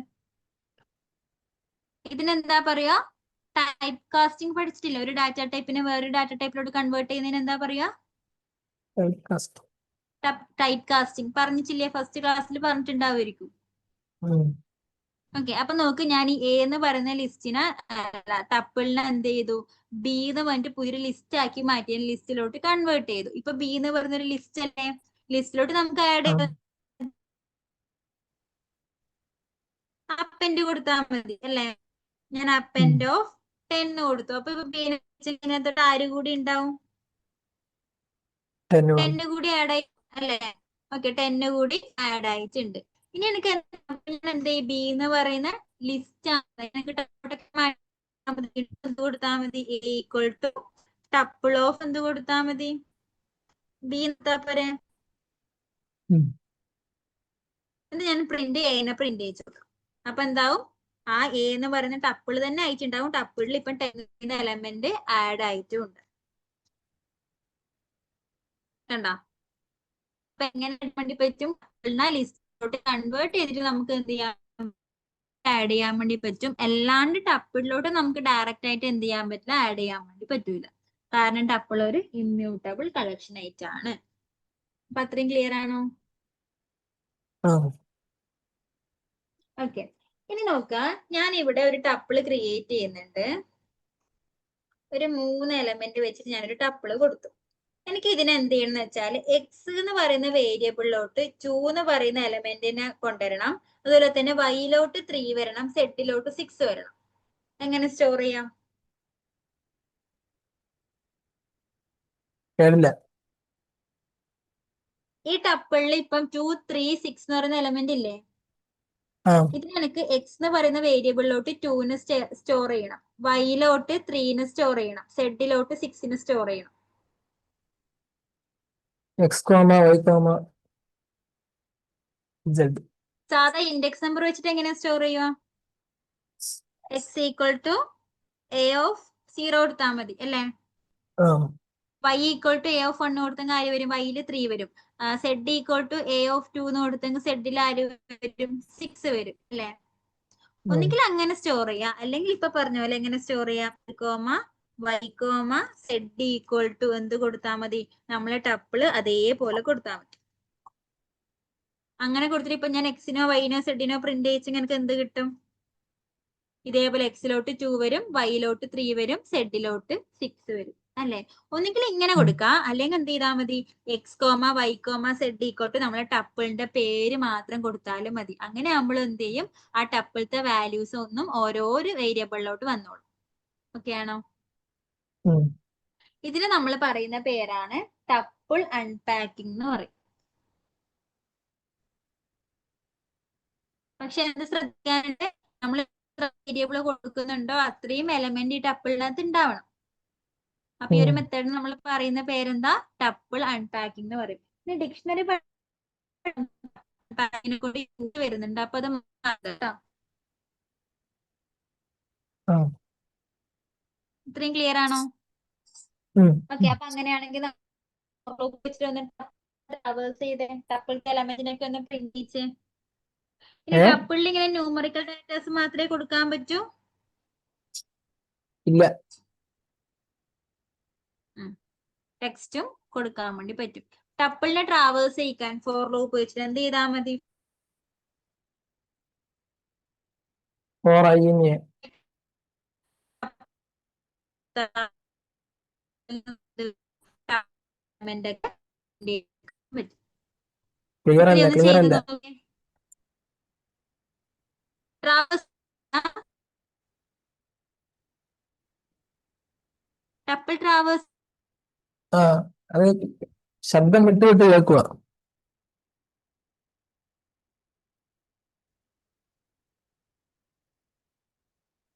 ഇതിനെന്താ പറയാ, ടൈപ്പ് കാസ്റ്റിംഗ് പഠിച്ചിട്ടില്ല. ഒരു ഡാറ്റ ടൈപ്പിനെ വേറൊരു ഡാറ്റ ടൈപ്പിലോട്ട് കൺവേർട്ട് ചെയ്യുന്നതിന് എന്താ പറയാ, ടൈപ്പ് കാസ്റ്റിംഗ്. പറഞ്ഞിട്ടില്ലേ, ഫസ്റ്റ് ക്ലാസ്സിൽ പറഞ്ഞിട്ടുണ്ടാവുമായിരിക്കും. ഓക്കെ, അപ്പൊ നോക്ക്, ഞാൻ ഈ എ എന്ന് പറയുന്ന ലിസ്റ്റിനെ ടപ്പിളിനെ എന്ത് ചെയ്തു, ബി എന്ന് പറഞ്ഞിട്ട് പുതിയൊരു ലിസ്റ്റ് ആക്കി മാറ്റി ലിസ്റ്റിലോട്ട് കൺവേർട്ട് ചെയ്തു. ഇപ്പൊ ബി എന്ന് പറയുന്ന ഒരു ലിസ്റ്റ് അല്ലേ, ലിസ്റ്റിലോട്ട് നമുക്ക് ആഡ് ചെയ്ത് അപ്പൻഡ് കൊടുത്താൽ മതി അല്ലേ. ഞാൻ അപ്പൻഡ് ഓഫ് 10 കൊടുത്തു. അപ്പൊ ഇതിനകത്തോട്ട് ആര് കൂടി ഉണ്ടാവും, 10 കൂടി ആഡ് ആയി അല്ലേ. ഓക്കെ, 10 കൂടി ആഡ് ആയിട്ടുണ്ട്. ഇനി എനിക്ക് എന്ത് ബി എന്ന് പറയുന്ന ലിസ്റ്റ് ആണ്, എന്ത് കൊടുത്താൽ മതി, a equal to tuple of എന്ത് കൊടുത്താൽ മതി, ബി എന്താ പോരെ. എന്ത് ഞാൻ പ്രിന്റ് ചെയ്യിച്ചു. അപ്പൊ എന്താവും, ആ എ എന്ന് പറയുന്ന ടപ്പിൾ തന്നെ ആയിട്ടുണ്ടാവും. ടപ്പിളിൽ ഇപ്പൊ 10 എലമെന്റ് ആഡ് ആയിട്ടുണ്ട്. കണ്ടോ, അപ്പൊ എങ്ങനെ വേണ്ടി പറ്റും, ലിസ്റ്റിലോട്ട് കൺവേർട്ട് ചെയ്തിട്ട് നമുക്ക് എന്ത് ചെയ്യാം, ആഡ് ചെയ്യാൻ വേണ്ടി പറ്റും. അല്ലാണ്ട് ടപ്പിളിലോട്ട് നമുക്ക് ഡയറക്റ്റ് ആയിട്ട് എന്ത് ചെയ്യാൻ പറ്റില്ല, ആഡ് ചെയ്യാൻ വേണ്ടി പറ്റൂല. കാരണം ടപ്പിൾ ഒരു ഇമ്മ്യൂട്ടബിൾ കളക്ഷൻ ആയിട്ടാണ്. അപ്പൊ അത്രയും ക്ലിയർ ആണോ? ഓക്കെ, ഇനി നോക്കുക, ഞാൻ ഇവിടെ ഒരു ടപ്പിള് ക്രിയേറ്റ് ചെയ്യുന്നുണ്ട്. ഒരു 3 എലമെന്റ് വെച്ചിട്ട് ഞാനൊരു ടപ്പിള് കൊടുത്തു. എനിക്ക് ഇതിനെ എന്ത് ചെയ്യണം എന്ന് വെച്ചാൽ, എക്സ് എന്ന് പറയുന്ന വേരിയബിളിലോട്ട് 2 എന്ന് പറയുന്ന എലമെന്റിനെ കൊണ്ടുവരണം. അതുപോലെ തന്നെ വൈയിലോട്ട് 3 വരണം, സെഡിലോട്ട് 6 വരണം. എങ്ങനെ സ്റ്റോർ ചെയ്യാം? ഈ ടപ്പിളിൽ ഇപ്പം 2 3 6 എന്ന് പറയുന്ന എലമെന്റ് ഇല്ലേ, ഇത് എനിക്ക് എക്സ് എന്ന് പറയുന്ന വേരിയബിളിലോട്ട് 2 സ്റ്റോർ ചെയ്യണം, വൈയിലോട്ട് 3 സ്റ്റോർ ചെയ്യണം, സെഡിലോട്ട് 6 സ്റ്റോർ ചെയ്യണം. സാധാ ഇൻഡെക്സ് നമ്പർ വെച്ചിട്ട് എങ്ങനെയാ സ്റ്റോർ ചെയ്യുക, x equal to a of 0 കൊടുത്താൽ മതി അല്ലേ. y equal to a of 1 കൊടുത്തെങ്കിൽ ആര് വരും, വൈയിൽ 3 വരും. Z equal to a of 2 എന്ന് കൊടുത്തെങ്കിൽ സെഡിൽ ആര് വരും, 6 വരും അല്ലേ. ഒന്നുകിൽ അങ്ങനെ സ്റ്റോർ ചെയ്യാം, അല്ലെങ്കിൽ ഇപ്പൊ പറഞ്ഞ പോലെ എങ്ങനെ സ്റ്റോർ ചെയ്യാം, y, സെഡ് ഈക്വൽ ടു എന്ത് കൊടുത്താൽ മതി, നമ്മളെ ടപ്പിള് അതേപോലെ കൊടുത്താൽ മതി. അങ്ങനെ കൊടുത്തിട്ട് ഇപ്പൊ ഞാൻ എക്സിനോ വൈനോ സെഡിനോ പ്രിന്റ് ചെയ്യിച്ചെങ്കിൽ എനിക്ക് എന്ത് കിട്ടും, ഇതേപോലെ എക്സിലോട്ട് 2 വരും, വൈയിലോട്ട് 3 വരും, സെഡിലോട്ട് 6 വരും അല്ലെ. ഒന്നുകിൽ ഇങ്ങനെ കൊടുക്കുക, അല്ലെങ്കിൽ എന്ത് ചെയ്താൽ മതി, എക്സ് വൈ സെഡ് ഈക്വട്ട് നമ്മളെ ടപ്പിളിന്റെ പേര് മാത്രം കൊടുത്താലും മതി. അങ്ങനെ നമ്മൾ എന്ത് ചെയ്യും, ആ ടപ്പിളത്തെ വാല്യൂസ് ഒന്നും ഓരോരോ വേരിയബിളിലോട്ട് വന്നോളും. ഓക്കെ ആണോ? ഇതിന് നമ്മൾ പറയുന്ന പേരാണ് ടപ്പിൾ അൺപാക്കിംഗ് എന്ന് പറയും. പക്ഷെ എന്ത് ശ്രദ്ധിക്കാനുണ്ട്, നമ്മൾ വേരിയബിൾ കൊടുക്കുന്നുണ്ടോ അത്രയും എലമെന്റ് ഈ ടപ്പിളിനകത്ത് ഉണ്ടാവണം. അപ്പൊ ഈ ഒരു മെത്തേഡ് നമ്മൾ പറയുന്ന പേരെന്താ? ടപ്പിൾ അൺപാക്കിംഗ് എന്ന് പറയും. പിന്നെ ഡിക്ഷണറി കൂടി വരുന്നുണ്ട്. അപ്പൊ അത് കേട്ടോ. ഇത്രയും ക്ലിയർ ആണോ? ഓക്കെ. അപ്പൊ അങ്ങനെയാണെങ്കിൽ ടപ്പിൾത്തെ എലമെന്റിനൊക്കെ ഒന്ന് പ്രിന്റ് ചെയ്യിച്ചേ. ഇനി ടപ്പിളിൽ ഇങ്ങനെ ന്യൂമറിക്കൽ ഡാറ്റാസ് മാത്രമേ കൊടുക്കാൻ പറ്റൂ? ഇല്ല. ടെക്സ്റ്റും കൊടുക്കാൻ വേണ്ടി പറ്റും. ടപ്പിളിനെ ട്രാവേഴ്സ് ചെയ്യിക്കാൻ ഫോർ ലൂപ്പ് വെച്ചിട്ട് എന്ത് ചെയ്താൽ മതി? ക്ലിയർ അല്ല, ക്ലിയർ അല്ല. ടപ്പിൾ ട്രാവേഴ്സ് അത് ശബ്ദം വിട്ട് വിട്ട് കേൾക്കുക.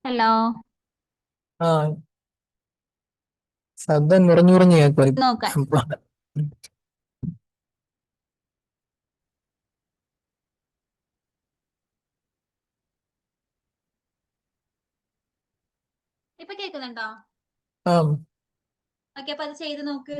ഹലോ, ശബ്ദം നിറഞ്ഞുറഞ്ഞു കേൾക്കുക. നോക്കാൻ ഇപ്പൊ കേൾക്കുന്നുണ്ടോ? ഓക്കെ. അപ്പൊ അത് ചെയ്ത് നോക്ക്.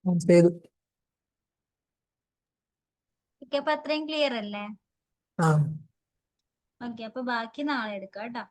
ചെയ്തു. ഓക്കെ, അപ്പൊ അത്രയും ക്ലിയർ അല്ലേ? ആ ഓക്കെ, അപ്പൊ ബാക്കി നാളെ എടുക്കാം കേട്ടോ.